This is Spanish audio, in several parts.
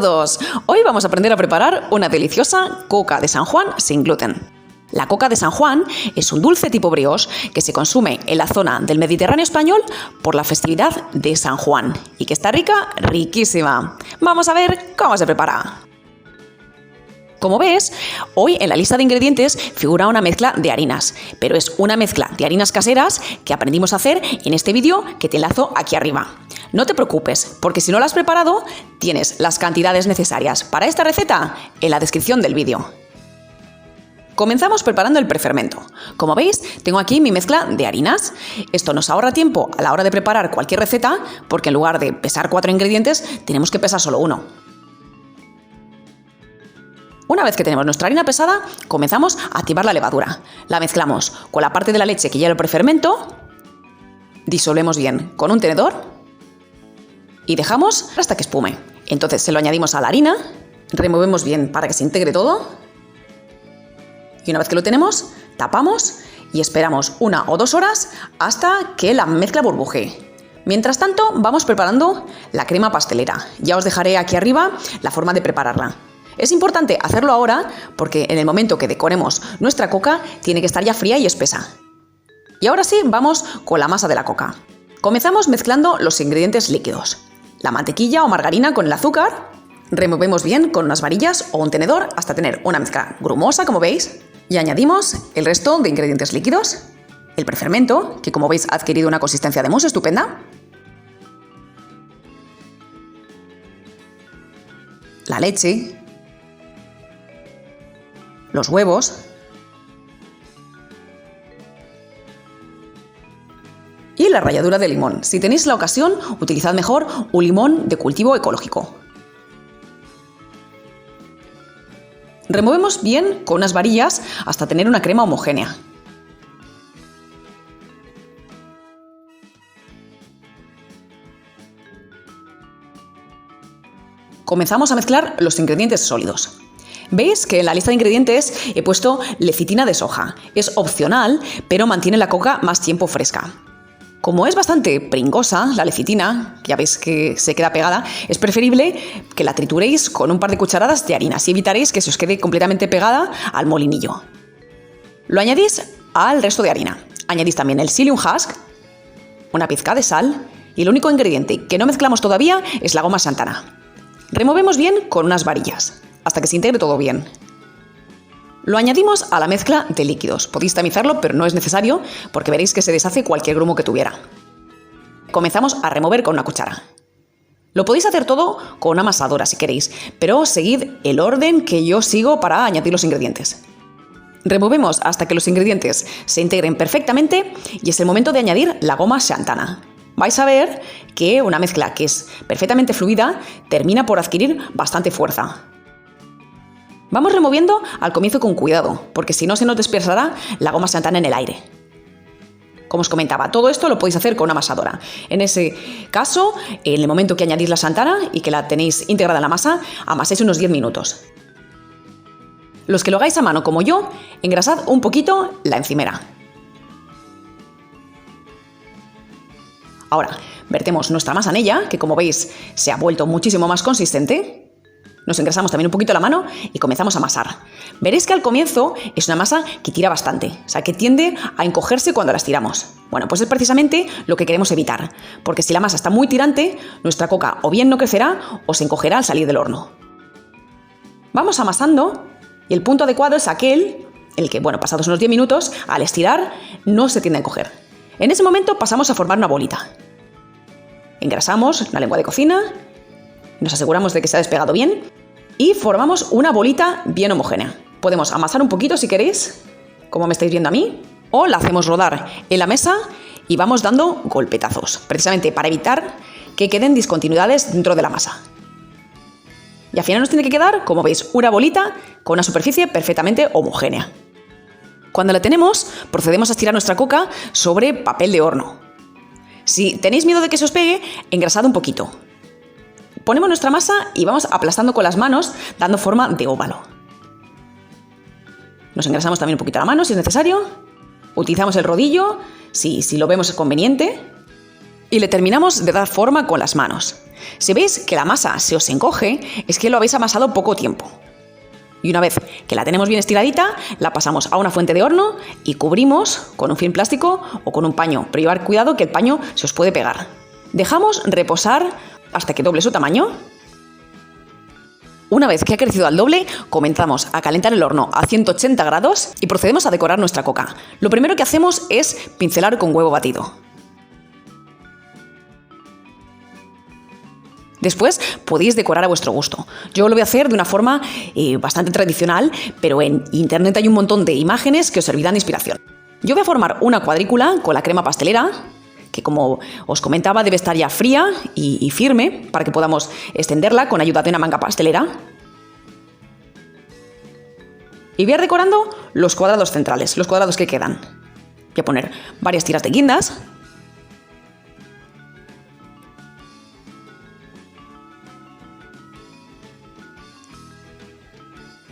todos! Hoy vamos a aprender a preparar una deliciosa coca de San Juan sin gluten. La coca de San Juan es un dulce tipo brioche que se consume en la zona del Mediterráneo español por la festividad de San Juan y que está rica, riquísima. Vamos a ver cómo se prepara. Como ves, hoy en la lista de ingredientes figura una mezcla de harinas, pero es una mezcla de harinas caseras que aprendimos a hacer en este vídeo que te enlazo aquí arriba. No te preocupes, porque si no la has preparado, tienes las cantidades necesarias para esta receta en la descripción del vídeo. Comenzamos preparando el prefermento. Como veis, tengo aquí mi mezcla de harinas. Esto nos ahorra tiempo a la hora de preparar cualquier receta, porque en lugar de pesar 4 ingredientes, tenemos que pesar solo uno. Una vez que tenemos nuestra harina pesada, comenzamos a activar la levadura. La mezclamos con la parte de la leche que lleva el prefermento, disolvemos bien con un tenedor y dejamos hasta que espume. Entonces se lo añadimos a la harina, removemos bien para que se integre todo y una vez que lo tenemos, tapamos y esperamos 1 o 2 horas hasta que la mezcla burbujee. Mientras tanto, vamos preparando la crema pastelera. Ya os dejaré aquí arriba la forma de prepararla. Es importante hacerlo ahora porque en el momento que decoremos nuestra coca tiene que estar ya fría y espesa. Y ahora sí, vamos con la masa de la coca. Comenzamos mezclando los ingredientes líquidos. La mantequilla o margarina con el azúcar. Removemos bien con unas varillas o un tenedor hasta tener una mezcla grumosa, como veis. Y añadimos el resto de ingredientes líquidos. El prefermento, que como veis ha adquirido una consistencia de mousse estupenda. La leche. Los huevos y la ralladura de limón. Si tenéis la ocasión, utilizad mejor un limón de cultivo ecológico. Removemos bien con unas varillas hasta tener una crema homogénea. Comenzamos a mezclar los ingredientes sólidos. ¿Veis que en la lista de ingredientes he puesto lecitina de soja? Es opcional, pero mantiene la coca más tiempo fresca. Como es bastante pringosa la lecitina, ya veis que se queda pegada, es preferible que la trituréis con un par de cucharadas de harina, así evitaréis que se os quede completamente pegada al molinillo. Lo añadís al resto de harina. Añadís también el psyllium husk, una pizca de sal y el único ingrediente que no mezclamos todavía es la goma Santana. Removemos bien con unas varillas hasta que se integre todo bien. Lo añadimos a la mezcla de líquidos. Podéis tamizarlo, pero no es necesario porque veréis que se deshace cualquier grumo que tuviera. Comenzamos a remover con una cuchara. Lo podéis hacer todo con una amasadora si queréis, pero seguid el orden que yo sigo para añadir los ingredientes. Removemos hasta que los ingredientes se integren perfectamente y es el momento de añadir la goma Santana. Vais a ver que una mezcla que es perfectamente fluida termina por adquirir bastante fuerza. Vamos removiendo al comienzo con cuidado, porque si no se nos dispersará la goma Santana en el aire. Como os comentaba, todo esto lo podéis hacer con una amasadora. En ese caso, en el momento que añadís la Santana y que la tenéis integrada en la masa, amaséis unos 10 minutos. Los que lo hagáis a mano como yo, engrasad un poquito la encimera. Ahora, vertemos nuestra masa en ella, que como veis se ha vuelto muchísimo más consistente. Nos engrasamos también un poquito la mano y comenzamos a amasar. Veréis que al comienzo es una masa que tira bastante, o sea, que tiende a encogerse cuando la estiramos. Bueno, pues es precisamente lo que queremos evitar, porque si la masa está muy tirante, nuestra coca o bien no crecerá o se encogerá al salir del horno. Vamos amasando y el punto adecuado es aquel, el que, bueno, pasados unos 10 minutos, al estirar no se tiende a encoger. En ese momento pasamos a formar una bolita. Engrasamos la lengua de cocina, nos aseguramos de que se ha despegado bien y formamos una bolita bien homogénea. Podemos amasar un poquito si queréis, como me estáis viendo a mí, o la hacemos rodar en la mesa y vamos dando golpetazos, precisamente para evitar que queden discontinuidades dentro de la masa. Y al final nos tiene que quedar, como veis, una bolita con una superficie perfectamente homogénea. Cuando la tenemos, procedemos a estirar nuestra coca sobre papel de horno. Si tenéis miedo de que se os pegue, engrasad un poquito. Ponemos nuestra masa y vamos aplastando con las manos, dando forma de óvalo. Nos engrasamos también un poquito la mano si es necesario. Utilizamos el rodillo si lo vemos conveniente. y le terminamos de dar forma con las manos. Si veis que la masa se os encoge, es que lo habéis amasado poco tiempo. Y una vez que la tenemos bien estiradita, la pasamos a una fuente de horno y cubrimos con un film plástico o con un paño, pero llevar cuidado que el paño se os puede pegar. Dejamos reposar hasta que doble su tamaño. Una vez que ha crecido al doble, comenzamos a calentar el horno a 180 grados y procedemos a decorar nuestra coca. Lo primero que hacemos es pincelar con huevo batido. Después podéis decorar a vuestro gusto. Yo lo voy a hacer de una forma bastante tradicional, pero en internet hay un montón de imágenes que os servirán de inspiración. Yo voy a formar una cuadrícula con la crema pastelera, que como os comentaba debe estar ya fría y firme para que podamos extenderla con ayuda de una manga pastelera. Y voy a ir decorando los cuadrados centrales, los cuadrados que quedan. Voy a poner varias tiras de guindas.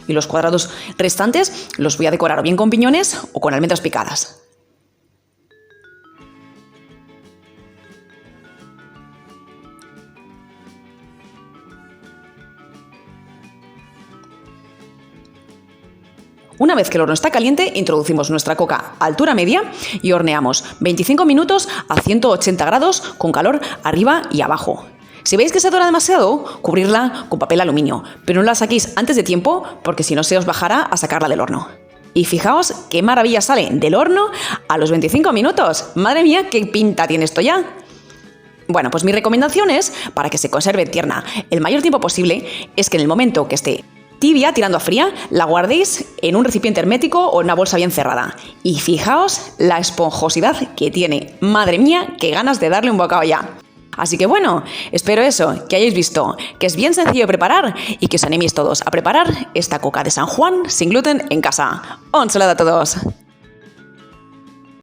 Y los cuadrados restantes los voy a decorar o bien con piñones o con almendras picadas. Una vez que el horno está caliente, introducimos nuestra coca a altura media y horneamos 25 minutos a 180 grados con calor arriba y abajo. Si veis que se dora demasiado, cubrirla con papel aluminio, pero no la saquéis antes de tiempo porque si no se os bajará a sacarla del horno. Y fijaos qué maravilla sale del horno a los 25 minutos. ¡Madre mía, qué pinta tiene esto ya! Bueno, pues mi recomendación es, para que se conserve tierna el mayor tiempo posible, es que en el momento que esté tibia, tirando a fría, la guardéis en un recipiente hermético o en una bolsa bien cerrada. Y fijaos la esponjosidad que tiene. ¡Madre mía, qué ganas de darle un bocado ya! Así que bueno, espero eso, que hayáis visto que es bien sencillo de preparar y que os animéis todos a preparar esta coca de San Juan sin gluten en casa. ¡Un saludo a todos!